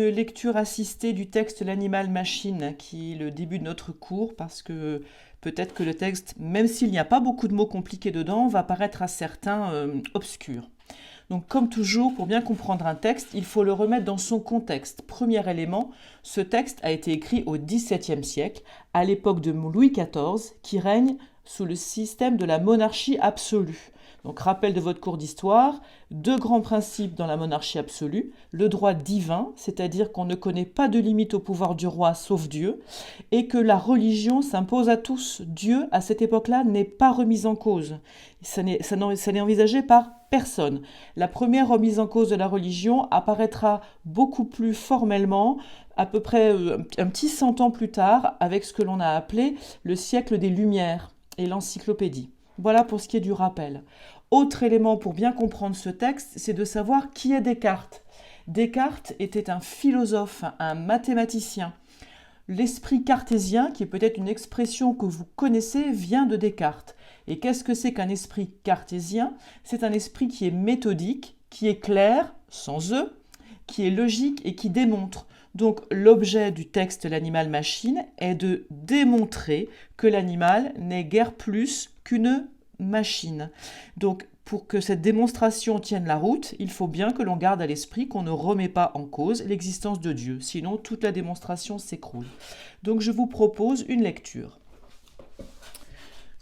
Lecture assistée du texte L'animal-machine, qui est le début de notre cours, parce que peut-être que le texte, même s'il n'y a pas beaucoup de mots compliqués dedans, va paraître à certains obscur. Donc comme toujours, pour bien comprendre un texte, il faut le remettre dans son contexte. Premier élément, ce texte a été écrit au XVIIe siècle, à l'époque de Louis XIV, qui règne sous le système de la monarchie absolue. Donc rappel de votre cours d'histoire, deux grands principes dans la monarchie absolue, le droit divin, c'est-à-dire qu'on ne connaît pas de limite au pouvoir du roi sauf Dieu, et que la religion s'impose à tous. Dieu, à cette époque-là, n'est pas remis en cause. Ça n'est envisagé par personne. La première remise en cause de la religion apparaîtra beaucoup plus formellement, à peu près un petit 100 ans plus tard, avec ce que l'on a appelé le siècle des Lumières et l'encyclopédie. Voilà pour ce qui est du rappel. Autre élément pour bien comprendre ce texte, c'est de savoir qui est Descartes. Descartes était un philosophe, un mathématicien. L'esprit cartésien, qui est peut-être une expression que vous connaissez, vient de Descartes. Et qu'est-ce que c'est qu'un esprit cartésien? C'est un esprit qui est méthodique, qui est clair, sans eux, qui est logique et qui démontre. Donc l'objet du texte L'animal-machine est de démontrer que l'animal n'est guère plus qu'une machine. Donc pour que cette démonstration tienne la route, il faut bien que l'on garde à l'esprit qu'on ne remet pas en cause l'existence de Dieu, sinon toute la démonstration s'écroule. Donc je vous propose une lecture.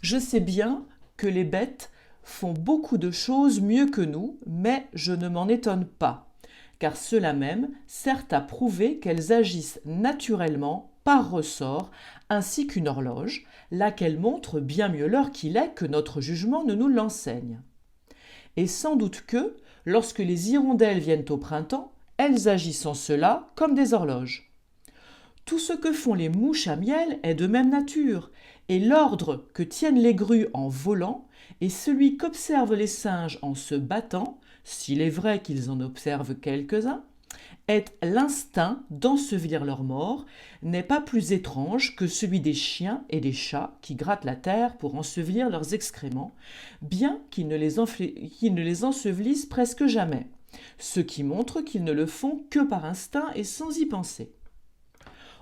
Je sais bien que les bêtes font beaucoup de choses mieux que nous, mais je ne m'en étonne pas, car cela même sert à prouver qu'elles agissent naturellement par ressort, ainsi qu'une horloge, laquelle montre bien mieux l'heure qu'il est que notre jugement ne nous l'enseigne. Et sans doute que, lorsque les hirondelles viennent au printemps, elles agissent en cela comme des horloges. Tout ce que font les mouches à miel est de même nature, et l'ordre que tiennent les grues en volant, et celui qu'observent les singes en se battant, s'il est vrai qu'ils en observent quelques-uns, est l'instinct d'ensevelir leurs morts, n'est pas plus étrange que celui des chiens et des chats qui grattent la terre pour ensevelir leurs excréments, bien qu'ils ne les ensevelissent presque jamais, ce qui montre qu'ils ne le font que par instinct et sans y penser.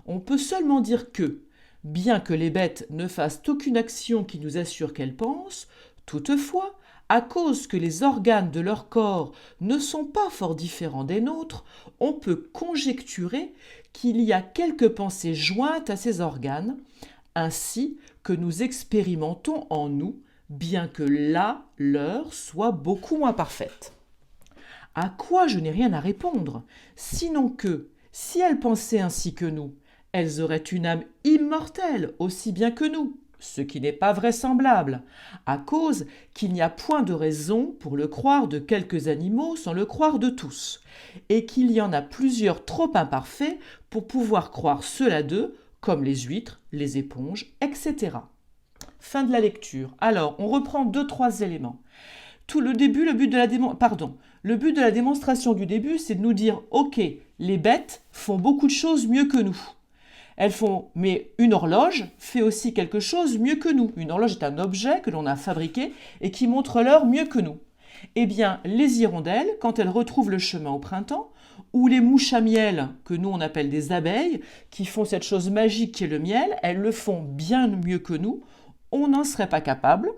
On peut seulement dire que, bien que les bêtes ne fassent aucune action qui nous assure qu'elles pensent, toutefois, à cause que les organes de leur corps ne sont pas fort différents des nôtres, on peut conjecturer qu'il y a quelques pensées jointes à ces organes, ainsi que nous expérimentons en nous, bien que la leur soit beaucoup moins parfaite. À quoi je n'ai rien à répondre, sinon que, si elles pensaient ainsi que nous, elles auraient une âme immortelle aussi bien que nous, ce qui n'est pas vraisemblable, à cause qu'il n'y a point de raison pour le croire de quelques animaux sans le croire de tous, et qu'il y en a plusieurs trop imparfaits pour pouvoir croire cela d'eux, comme les huîtres, les éponges, etc. Fin de la lecture. Alors, on reprend 2-3 éléments. Le but de la démonstration du début, c'est de nous dire, ok, les bêtes font beaucoup de choses mieux que nous. Mais une horloge fait aussi quelque chose mieux que nous. Une horloge est un objet que l'on a fabriqué et qui montre l'heure mieux que nous. Eh bien, les hirondelles, quand elles retrouvent le chemin au printemps, ou les mouches à miel, que nous on appelle des abeilles, qui font cette chose magique qui est le miel, elles le font bien mieux que nous. On n'en serait pas capable.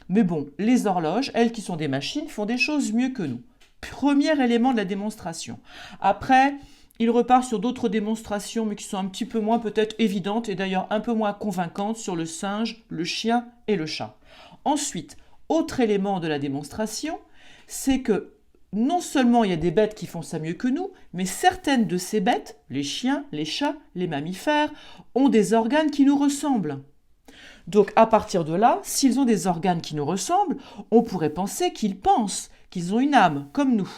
Mais bon, les horloges, elles qui sont des machines, font des choses mieux que nous. Premier élément de la démonstration. Après, il repart sur d'autres démonstrations, mais qui sont un petit peu moins peut-être évidentes et d'ailleurs un peu moins convaincantes sur le singe, le chien et le chat. Ensuite, autre élément de la démonstration, c'est que non seulement il y a des bêtes qui font ça mieux que nous, mais certaines de ces bêtes, les chiens, les chats, les mammifères, ont des organes qui nous ressemblent. Donc à partir de là, s'ils ont des organes qui nous ressemblent, on pourrait penser qu'ils pensent, qu'ils ont une âme, comme nous.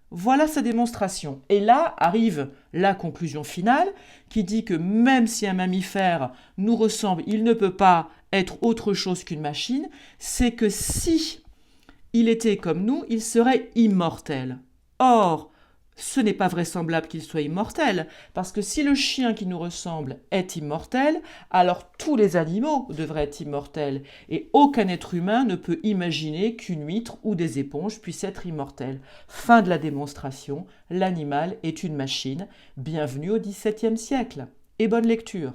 Voilà sa démonstration. Et là arrive la conclusion finale qui dit que même si un mammifère nous ressemble, il ne peut pas être autre chose qu'une machine, c'est que si il était comme nous, il serait immortel. Or, Ce n'est pas vraisemblable qu'il soit immortel, parce que si le chien qui nous ressemble est immortel, alors tous les animaux devraient être immortels, et aucun être humain ne peut imaginer qu'une huître ou des éponges puissent être immortels. Fin de la démonstration, l'animal est une machine. Bienvenue au XVIIe siècle, et bonne lecture.